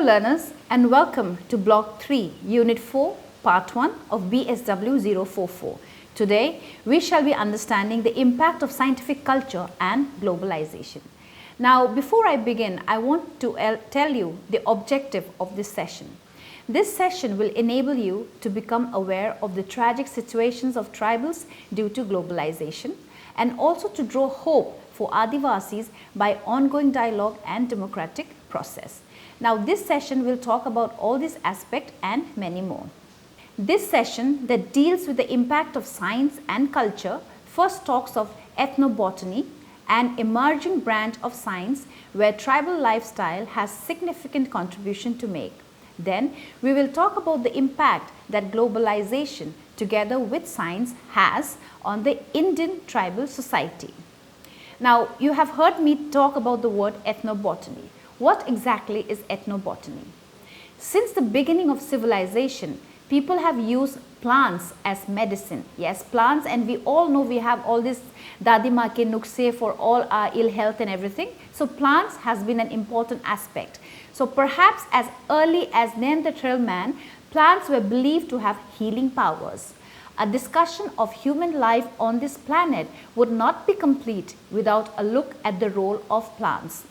learners, and welcome to Block 3, Unit 4, Part 1 of BSW 044. Today, we shall be understanding the impact of scientific culture and globalization. Now, before I begin, I want to tell you the objective of this session. This session will enable you to become aware of the tragic situations of tribals due to globalization and also to draw hope for Adivasis by ongoing dialogue and democratic process. Now, this session will talk about all these aspects and many more. This session that deals with the impact of science and culture first talks of ethnobotany, an emerging branch of science where tribal lifestyle has significant contribution to make. Then we will talk about the impact that globalization together with science has on the Indian tribal society. Now, you have heard me talk about the word ethnobotany. What exactly is ethnobotany? Since the beginning of civilization, people have used plants as medicine. Yes, plants, and we all know we have all this dadima ke nukse for all our ill health and everything. So plants has been an important aspect. So perhaps as early as Neanderthal man, plants were believed to have healing powers. A discussion of human life on this planet would not be complete without a look at the role of plants.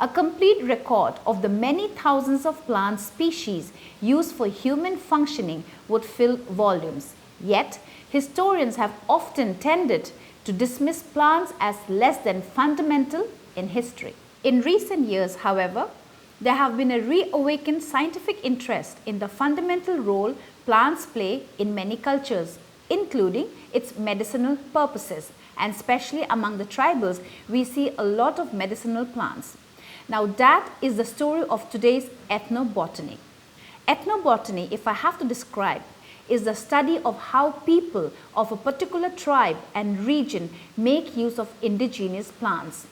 A complete record of the many thousands of plant species used for human functioning would fill volumes. Yet, historians have often tended to dismiss plants as less than fundamental in history. In recent years, however, there have been a reawakened scientific interest in the fundamental role plants play in many cultures, including its medicinal purposes, and especially among the tribals, we see a lot of medicinal plants. Now, that is the story of today's ethnobotany. Ethnobotany, if I have to describe, is the study of how people of a particular tribe and region make use of indigenous plants.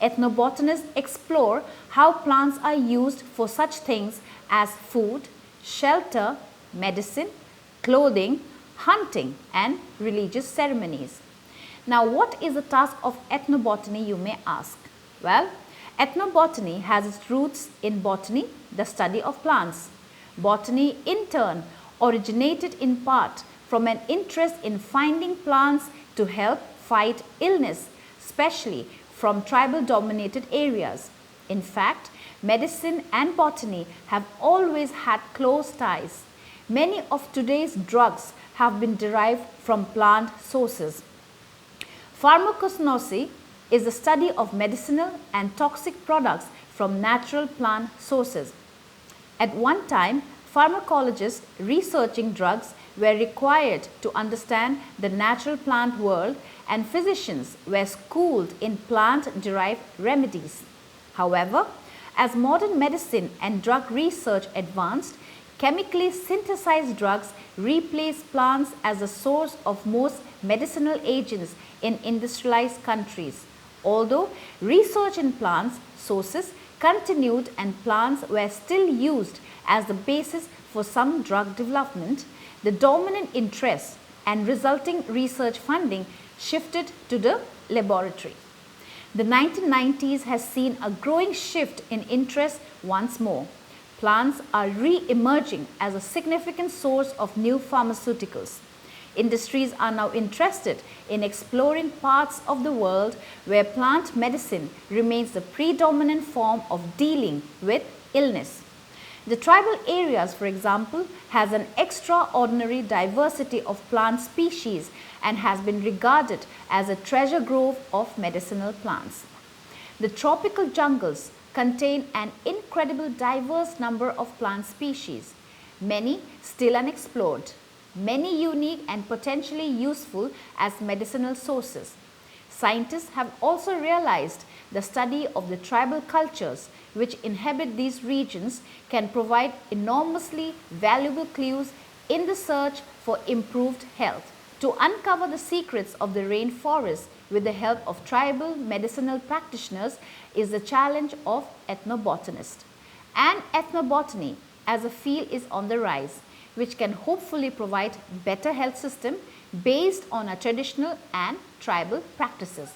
Ethnobotanists explore how plants are used for such things as food, shelter, medicine, clothing, hunting, and religious ceremonies. Now, what is the task of ethnobotany, you may ask? Well, ethnobotany has its roots in botany, the study of plants. Botany, in turn, originated in part from an interest in finding plants to help fight illness, especially from tribal-dominated areas. In fact, medicine and botany have always had close ties. Many of today's drugs have been derived from plant sources. Pharmacognosy is the study of medicinal and toxic products from natural plant sources. At one time, pharmacologists researching drugs were required to understand the natural plant world, and physicians were schooled in plant-derived remedies. However, as modern medicine and drug research advanced, chemically synthesized drugs replaced plants as the source of most medicinal agents in industrialized countries. Although research in plants sources continued and plants were still used as the basis for some drug development, the dominant interest and resulting research funding shifted to the laboratory. The 1990s has seen a growing shift in interest once more. Plants are re-emerging as a significant source of new pharmaceuticals. Industries are now interested in exploring parts of the world where plant medicine remains the predominant form of dealing with illness. The tribal areas, for example, has an extraordinary diversity of plant species and has been regarded as a treasure trove of medicinal plants. The tropical jungles contain an incredible diverse number of plant species, many still unexplored, many unique and potentially useful as medicinal sources. Scientists have also realized the study of the tribal cultures which inhabit these regions can provide enormously valuable clues in the search for improved health. To uncover the secrets of the rainforest with the help of tribal medicinal practitioners is the challenge of ethnobotanists. And ethnobotany as a field is on the rise, which can hopefully provide better health system based on our traditional and tribal practices.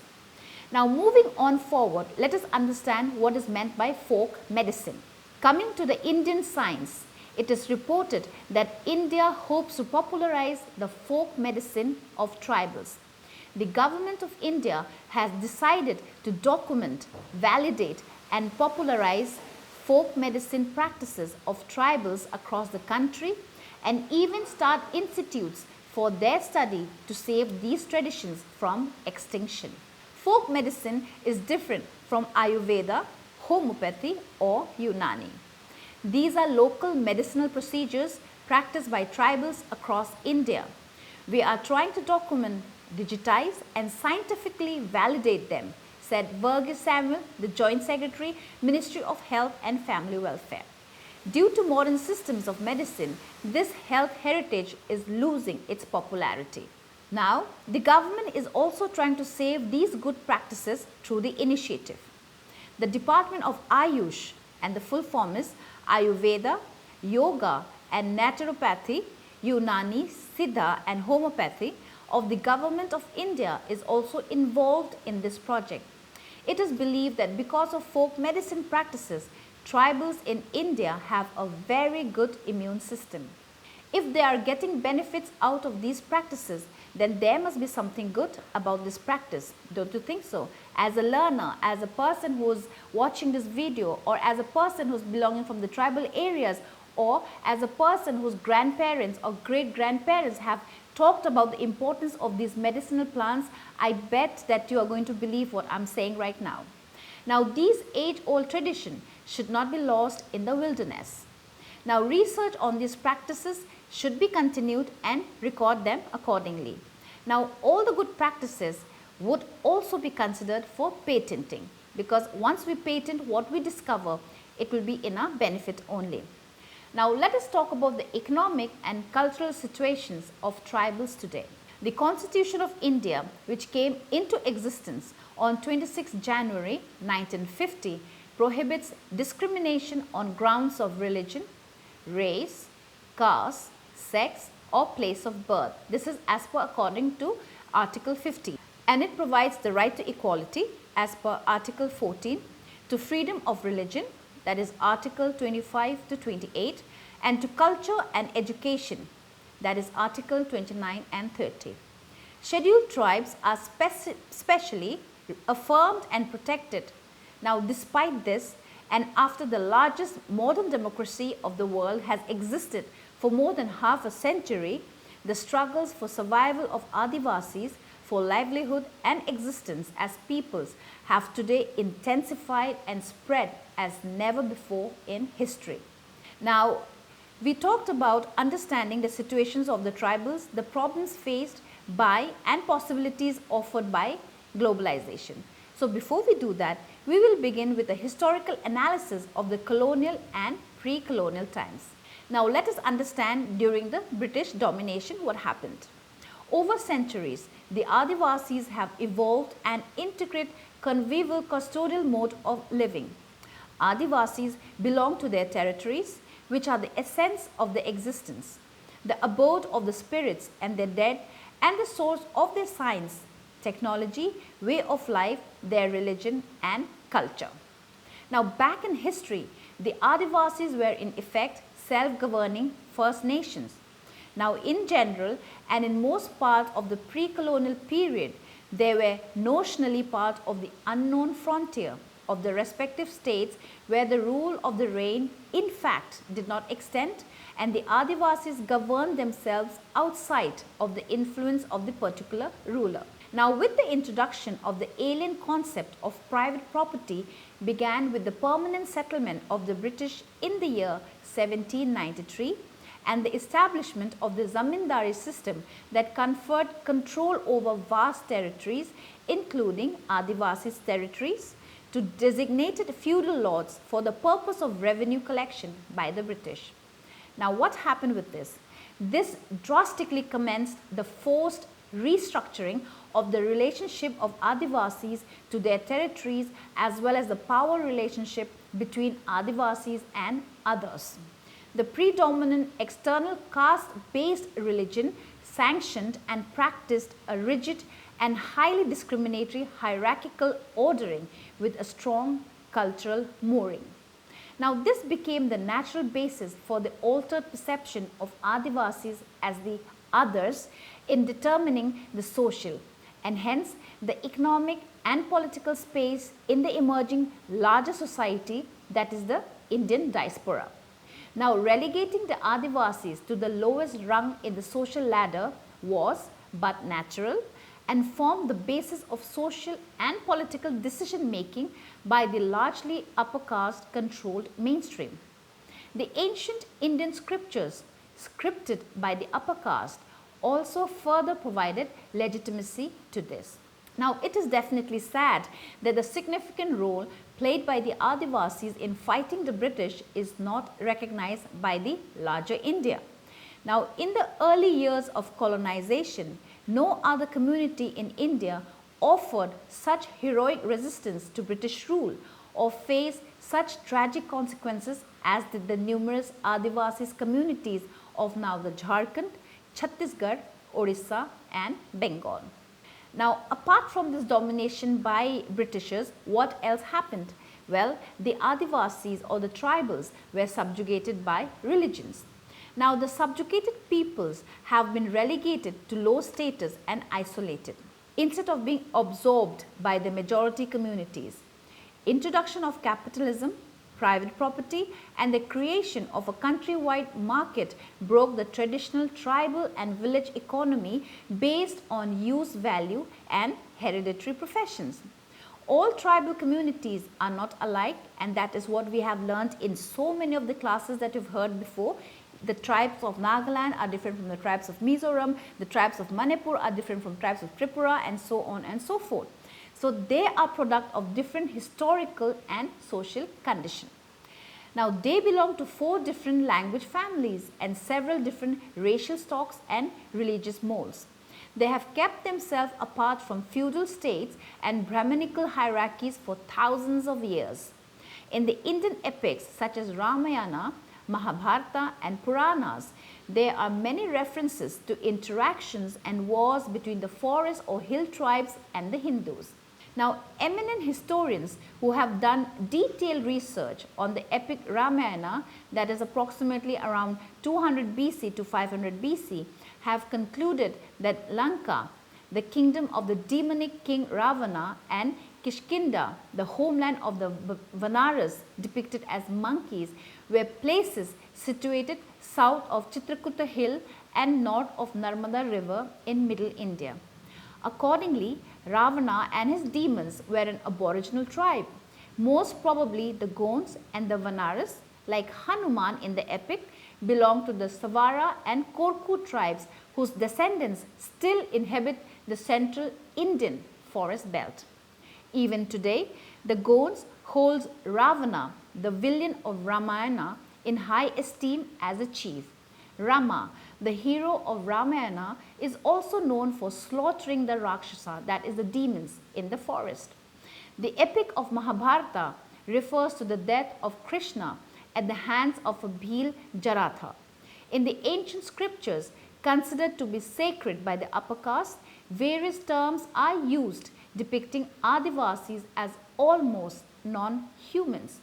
Now, moving on forward, let us understand what is meant by folk medicine. Coming to the Indian science, it is reported that India hopes to popularize the folk medicine of tribals. The government of India has decided to document, validate and popularize folk medicine practices of tribals across the country and even start institutes for their study to save these traditions from extinction. Folk medicine is different from Ayurveda, homeopathy or Unani. These are local medicinal procedures practiced by tribals across India. We are trying to document, digitize and scientifically validate them, said Verghese Samuel, the Joint Secretary, Ministry of Health and Family Welfare. Due to modern systems of medicine, this health heritage is losing its popularity. Now, the government is also trying to save these good practices through the initiative. The Department of Ayush, and the full form is Ayurveda, Yoga and Naturopathy, Unani, Siddha and Homeopathy of the Government of India is also involved in this project. It is believed that because of folk medicine practices, tribals in India have a very good immune system. If they are getting benefits out of these practices, then there must be something good about this practice. Don't you think so? As a learner, as a person who is watching this video, or as a person who is belonging from the tribal areas, or as a person whose grandparents or great-grandparents have talked about the importance of these medicinal plants, I bet that you are going to believe what I'm saying right now. Now, these age-old traditions should not be lost in the wilderness. Now, research on these practices should be continued and record them accordingly. Now, all the good practices would also be considered for patenting, because once we patent what we discover, it will be in our benefit only. Now, let us talk about the economic and cultural situations of tribals today. The Constitution of India, which came into existence on 26 January 1950, prohibits discrimination on grounds of religion, race, caste, sex or place of birth. This is as per according to Article 50, and it provides the right to equality as per Article 14, to freedom of religion, that is Article 25 to 28, and to culture and education, that is Article 29 and 30. Scheduled tribes are specially affirmed and protected. Now, despite this, and after the largest modern democracy of the world has existed for more than half a century, the struggles for survival of Adivasis for livelihood and existence as peoples have today intensified and spread as never before in history. Now, we talked about understanding the situations of the tribals, the problems faced by and possibilities offered by globalization. So, before we do that, we will begin with a historical analysis of the colonial and pre-colonial times. Now, let us understand during the British domination what happened. Over centuries, the Adivasis have evolved an intricate convivial custodial mode of living. Adivasis belong to their territories, which are the essence of their existence, the abode of the spirits and their dead, and the source of their science, technology, way of life, their religion and culture. Now, back in history, the Adivasis were in effect self-governing First Nations. Now, in general and in most parts of the pre-colonial period, they were notionally part of the unknown frontier of the respective states where the rule of the reign in fact did not extend, and the Adivasis governed themselves outside of the influence of the particular ruler. Now, with the introduction of the alien concept of private property began with the permanent settlement of the British in the year 1793 and the establishment of the zamindari system that conferred control over vast territories including Adivasis territories to designated feudal lords for the purpose of revenue collection by the British. Now, what happened with this? This drastically commenced the forced restructuring of the relationship of Adivasis to their territories as well as the power relationship between Adivasis and others. The predominant external caste-based religion sanctioned and practiced a rigid and highly discriminatory hierarchical ordering with a strong cultural mooring. Now this became the natural basis for the altered perception of Adivasis as the others in determining the social and hence the economic and political space in the emerging larger society, that is the Indian diaspora. Now relegating the Adivasis to the lowest rung in the social ladder was but natural and formed the basis of social and political decision making by the largely upper caste controlled mainstream. The ancient Indian scriptures scripted by the upper caste also further provided legitimacy to this. Now it is definitely sad that the significant role played by the Adivasis in fighting the British is not recognized by the larger India. Now in the early years of colonization, no other community in India offered such heroic resistance to British rule or faced such tragic consequences as did the numerous Adivasis communities of now the Jharkhand, Chhattisgarh, Orissa and Bengal. Now apart from this domination by Britishers, what else happened? Well, the Adivasis or the tribals were subjugated by religions. Now the subjugated peoples have been relegated to low status and isolated instead of being absorbed by the majority communities. Introduction of capitalism, private property and the creation of a countrywide market broke the traditional tribal and village economy based on use value and hereditary professions. All tribal communities are not alike, and that is what we have learned in so many of the classes that you've heard before. The tribes of Nagaland are different from the tribes of Mizoram, the tribes of Manipur are different from tribes of Tripura and so on and so forth. So they are product of different historical and social condition. Now they belong to 4 different language families and several different racial stocks and religious molds. They have kept themselves apart from feudal states and Brahminical hierarchies for thousands of years. In the Indian epics such as Ramayana, Mahabharata and Puranas, there are many references to interactions and wars between the forest or hill tribes and the Hindus. Now, eminent historians who have done detailed research on the epic Ramayana, that is approximately around 200 BC to 500 BC, have concluded that Lanka, the kingdom of the demonic king Ravana, and Kishkinda, the homeland of the Vanaras depicted as monkeys, were places situated south of Chitrakuta hill and north of Narmada river in middle India. Accordingly, Ravana and his demons were an aboriginal tribe. Most probably the Gonds and the Vanaras, like Hanuman in the epic, belong to the Savara and Korku tribes whose descendants still inhabit the central Indian forest belt. Even today, the Gonds holds Ravana, the villain of Ramayana, in high esteem as a chief. Rama, the hero of Ramayana, is also known for slaughtering the Rakshasa, that is the demons, in the forest. The epic of Mahabharata refers to the death of Krishna at the hands of a Bhil Jaratha. In the ancient scriptures, considered to be sacred by the upper caste, various terms are used depicting Adivasis as almost non-humans.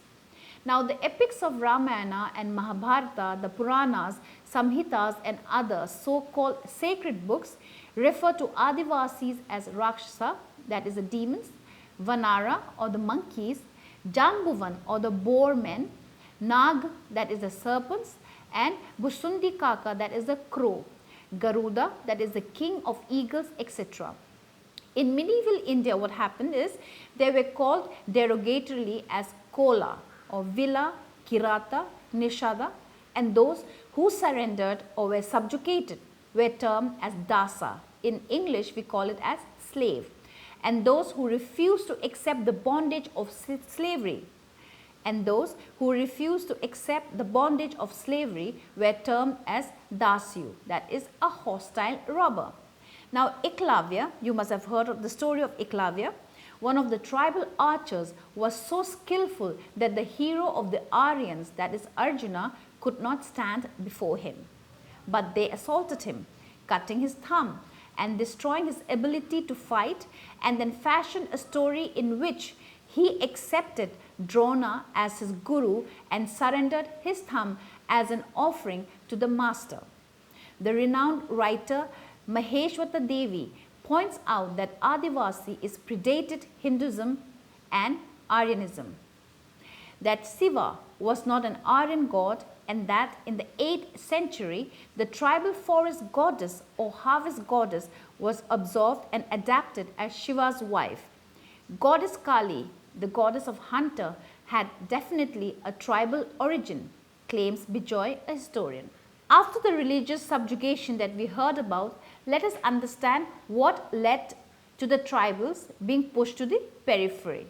Now the epics of Ramayana and Mahabharata, the Puranas, Samhitas and other so-called sacred books refer to Adivasis as Rakshasa, that is the demons, Vanara or the monkeys, Jambuvan or the boar men, Nag, that is the serpents, and Busundi Kaka, that is the crow, Garuda, that is the king of eagles, etc. In medieval India, what happened is they were called derogatorily as Kola or Villa, Kirata, Nishada, and those who surrendered or were subjugated were termed as Dasa. In English, we call it as slave. And those who refused to accept the bondage of slavery were termed as Dasyu, that is a hostile robber. Now Eklavya, you must have heard of the story of Eklavya. One of the tribal archers was so skillful that the hero of the Aryans, that is Arjuna, could not stand before him. But they assaulted him, cutting his thumb and destroying his ability to fight, and then fashioned a story in which He accepted Drona as his guru and surrendered his thumb as an offering to the master. The renowned writer Maheshwata Devi points out that Adivasi is predated Hinduism and Aryanism, that Shiva was not an Aryan god, and that in the 8th century the tribal forest goddess or harvest goddess was observed and adapted as Shiva's wife. Goddess Kali, the goddess of hunter, had definitely a tribal origin, claims Bijoy, a historian. After the religious subjugation that we heard about, let us understand what led to the tribals being pushed to the periphery.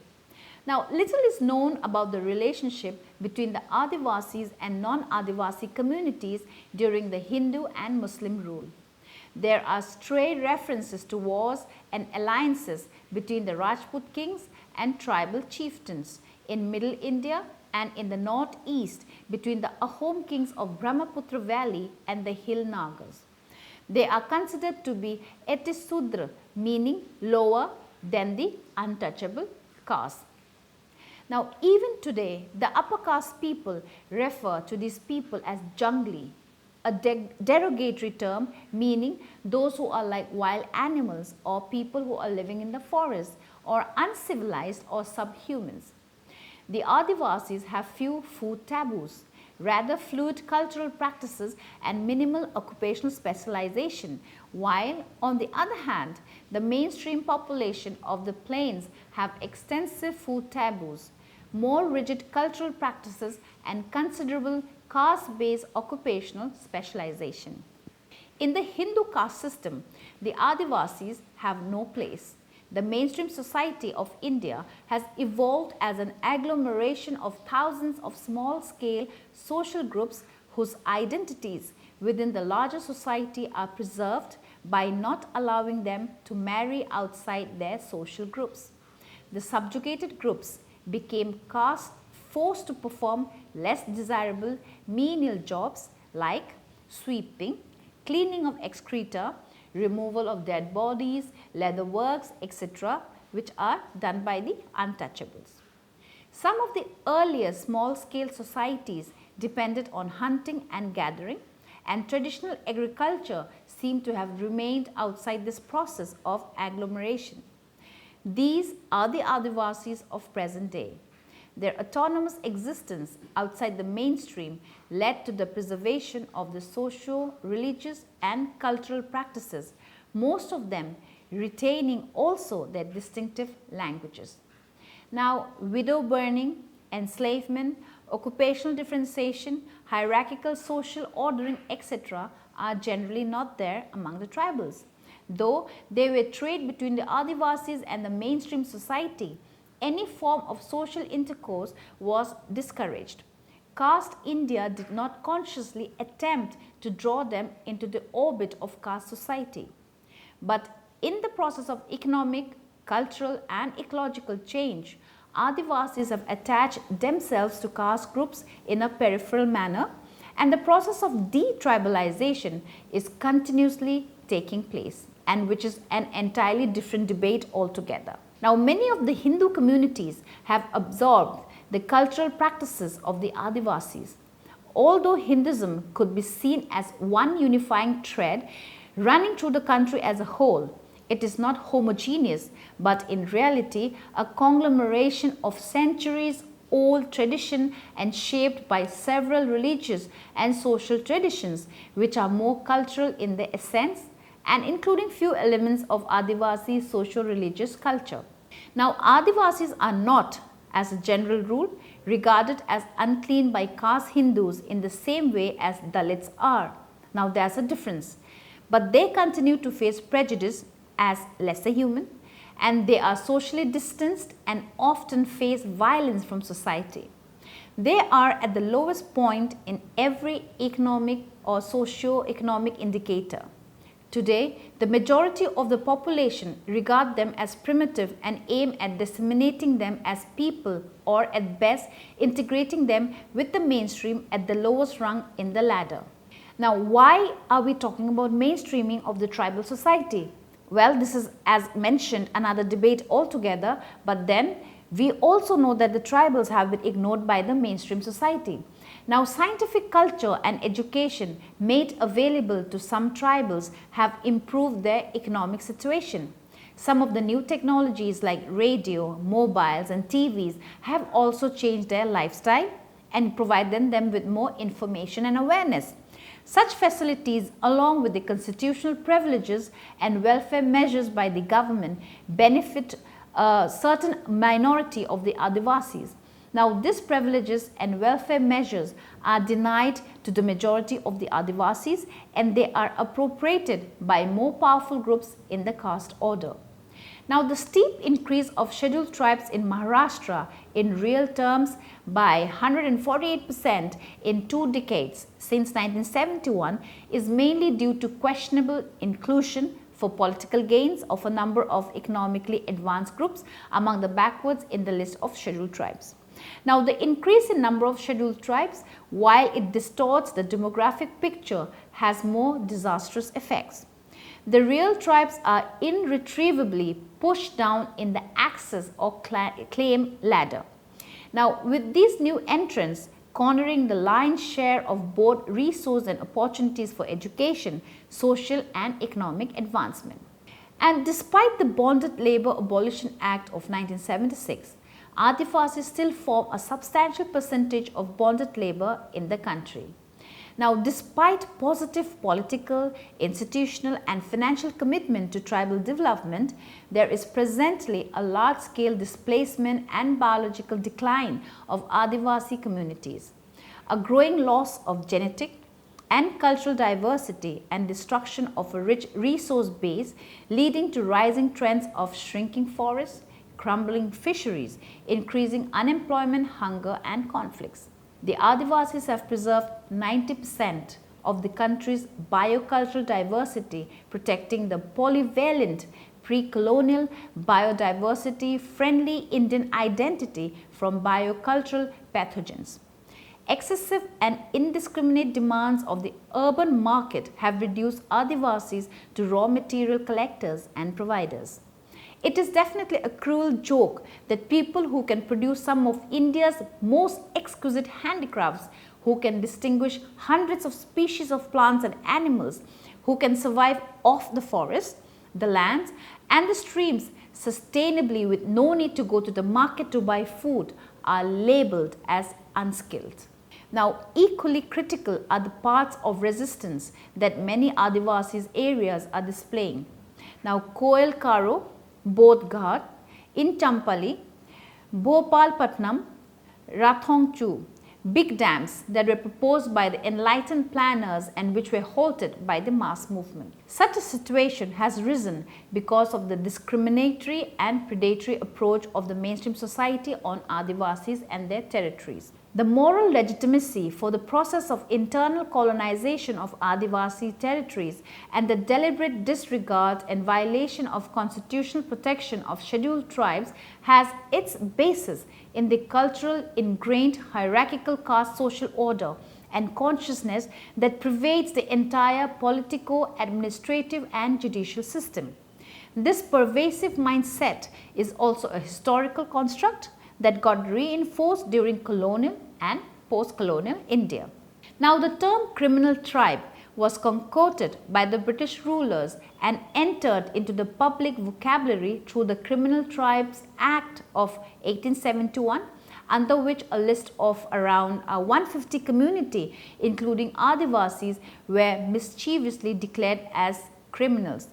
Now, little is known about the relationship between the Adivasis and non-Adivasi communities during the Hindu and Muslim rule. There are stray references to wars and alliances between the Rajput kings and tribal chieftains in Middle India and in the northeast between the Ahom kings of Brahmaputra Valley and the Hill Nagas. They are considered to be Etisudra, meaning lower than the untouchable caste. Now, even today, the upper caste people refer to these people as jungli, a derogatory term meaning those who are like wild animals or people who are living in the forest or uncivilized or subhumans. The Adivasis have few food taboos, rather fluid cultural practices and minimal occupational specialization, while on the other hand, the mainstream population of the plains have extensive food taboos, more rigid cultural practices and considerable caste-based occupational specialization. In the Hindu caste system, the Adivasis have no place. The mainstream society of India has evolved as an agglomeration of thousands of small-scale social groups whose identities within the larger society are preserved by not allowing them to marry outside their social groups. The subjugated groups became caste forced to perform less desirable menial jobs like sweeping, cleaning of excreta, removal of dead bodies, leather works, etc., which are done by the untouchables. Some of the earlier small-scale societies depended on hunting and gathering, and traditional agriculture seemed to have remained outside this process of agglomeration. These are the Adivasis of present day. Their autonomous existence outside the mainstream led to the preservation of the socio-religious and cultural practices, most of them retaining also their distinctive languages. Now, widow burning, enslavement, occupational differentiation, hierarchical social ordering, etc. are generally not there among the tribals. Though they were trade between the Adivasis and the mainstream society, any form of social intercourse was discouraged. Caste India did not consciously attempt to draw them into the orbit of caste society. But in the process of economic, cultural and ecological change, Adivasis have attached themselves to caste groups in a peripheral manner, and the process of detribalization is continuously taking place, and which is an entirely different debate altogether. Now, many of the Hindu communities have absorbed the cultural practices of the Adivasis. Although Hinduism could be seen as one unifying thread running through the country as a whole, it is not homogeneous, but in reality a conglomeration of centuries old tradition and shaped by several religious and social traditions which are more cultural in their essence and including few elements of Adivasi socio-religious culture. Now, Adivasis are not, as a general rule, regarded as unclean by caste Hindus in the same way as Dalits are. Now, there is a difference, but they continue to face prejudice as lesser human, and they are socially distanced and often face violence from society. They are at the lowest point in every economic or socio-economic indicator. Today, the majority of the population regard them as primitive and aim at disseminating them as people, or at best integrating them with the mainstream at the lowest rung in the ladder. Now, why are we talking about mainstreaming of the tribal society? Well, this is, as mentioned, another debate altogether, but then We also know that the tribals have been ignored by the mainstream society. Now, scientific culture and education made available to some tribals have improved their economic situation. Some of the new technologies like radio, mobiles and TVs have also changed their lifestyle and provided them with more information and awareness. Such facilities, along with the constitutional privileges and welfare measures by the government, benefit a certain minority of the Adivasis. Now, these privileges and welfare measures are denied to the majority of the Adivasis, and they are appropriated by more powerful groups in the caste order. Now, the steep increase of scheduled tribes in Maharashtra in real terms by 148% in 2 decades since 1971 is mainly due to questionable inclusion for political gains of a number of economically advanced groups among the backwards in the list of scheduled tribes. Now, the increase in number of scheduled tribes, while it distorts the demographic picture, has more disastrous effects. The real tribes are irretrievably pushed down in the access or claim ladder. Now, with these new entrants cornering the lion's share of both resource and opportunities for education, social and economic advancement. And despite the Bonded Labour Abolition Act of 1976, Adivasis still form a substantial percentage of bonded labour in the country. Now, despite positive political, institutional and financial commitment to tribal development, there is presently a large-scale displacement and biological decline of Adivasi communities, a growing loss of genetic and cultural diversity and destruction of a rich resource base, leading to rising trends of shrinking forests, crumbling fisheries, increasing unemployment, hunger and conflicts. The Adivasis have preserved 90% of the country's biocultural diversity, protecting the polyvalent pre-colonial biodiversity-friendly Indian identity from biocultural pathogens. Excessive and indiscriminate demands of the urban market have reduced Adivasis to raw material collectors and providers. It is definitely a cruel joke that people who can produce some of India's most exquisite handicrafts, who can distinguish hundreds of species of plants and animals, who can survive off the forest, the lands and the streams sustainably with no need to go to the market to buy food, are labelled as unskilled. Now, equally critical are the parts of resistance that many Adivasis areas are displaying. Now, Koel Karo, Bodhghat, in Champali, Bhopalpatnam, Rathongchu, big dams that were proposed by the enlightened planners and which were halted by the mass movement. Such a situation has risen because of the discriminatory and predatory approach of the mainstream society on Adivasis and their territories. The moral legitimacy for the process of internal colonization of Adivasi territories and the deliberate disregard and violation of constitutional protection of scheduled tribes has its basis in the cultural ingrained hierarchical caste social order and consciousness that pervades the entire politico, administrative and judicial system. This pervasive mindset is also a historical construct that got reinforced during colonial and post-colonial India. Now, the term criminal tribe was concocted by the British rulers and entered into the public vocabulary through the Criminal Tribes Act of 1871, under which a list of around 150 community, including Adivasis, were mischievously declared as criminals.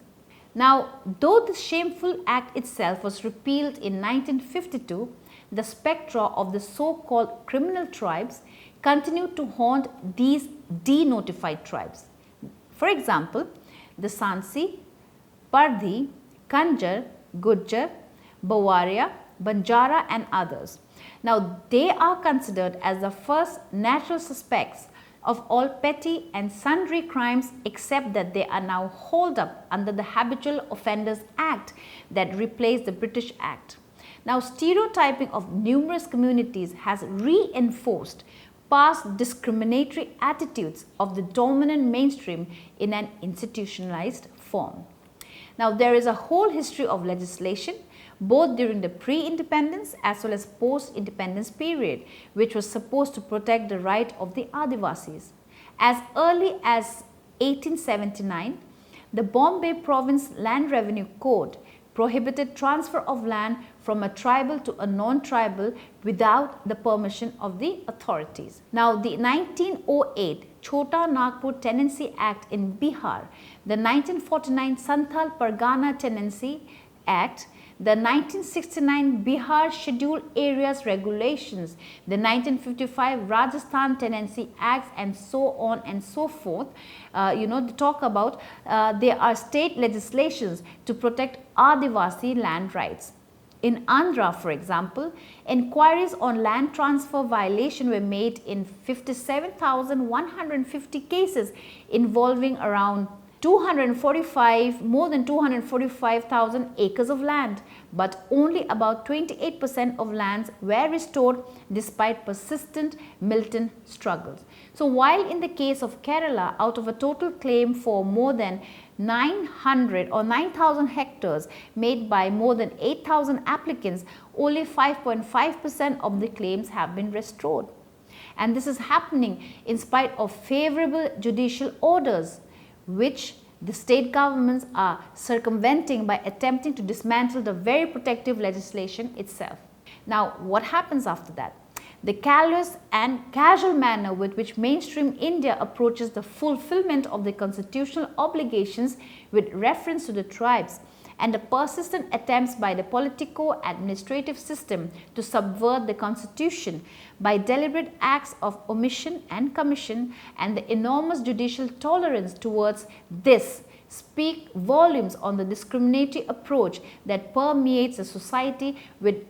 Now, though the shameful act itself was repealed in 1952, the spectra of the so-called criminal tribes continued to haunt these denotified tribes. For example, the Sansi, Pardhi, Kanjar, Gujjar, Bawaria, Banjara and others. Now, they are considered as the first natural suspects of all petty and sundry crimes, except that they are now hauled up under the Habitual Offenders Act that replaced the British Act. Now, stereotyping of numerous communities has reinforced past discriminatory attitudes of the dominant mainstream in an institutionalized form. Now, there is a whole history of legislation both during the pre-independence as well as post-independence period, which was supposed to protect the right of the Adivasis. As early as 1879, the Bombay Province Land Revenue Code prohibited transfer of land from a tribal to a non-tribal without the permission of the authorities. Now, the 1908 Chota Nagpur Tenancy Act in Bihar, the 1949 Santhal Pargana Tenancy Act, the 1969 Bihar Scheduled Areas Regulations, the 1955 Rajasthan Tenancy Acts, and so on and so forth, they talk about there are state legislations to protect Adivasi land rights. In Andhra, for example, inquiries on land transfer violation were made in 57,150 cases involving around more than 245,000 acres of land, but only about 28% of lands were restored despite persistent militant struggles. So, while in the case of Kerala, out of a total claim for more than 900 or 9,000 hectares made by more than 8,000 applicants, only 5.5% of the claims have been restored. And this is happening in spite of favorable judicial orders, which the state governments are circumventing by attempting to dismantle the very protective legislation itself. Now, what happens after that? The callous and casual manner with which mainstream India approaches the fulfillment of the constitutional obligations with reference to the tribes, and the persistent attempts by the politico-administrative system to subvert the constitution by deliberate acts of omission and commission, and the enormous judicial tolerance towards this speak volumes on the discriminatory approach that permeates the society with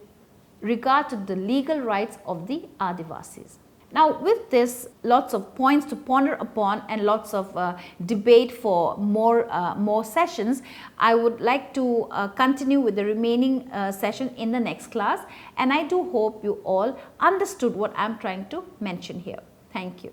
regard to the legal rights of the Adivasis. Now, with this, lots of points to ponder upon and lots of debate for more sessions. I would like to continue with the remaining session in the next class, and I do hope you all understood what I am trying to mention here. Thank you.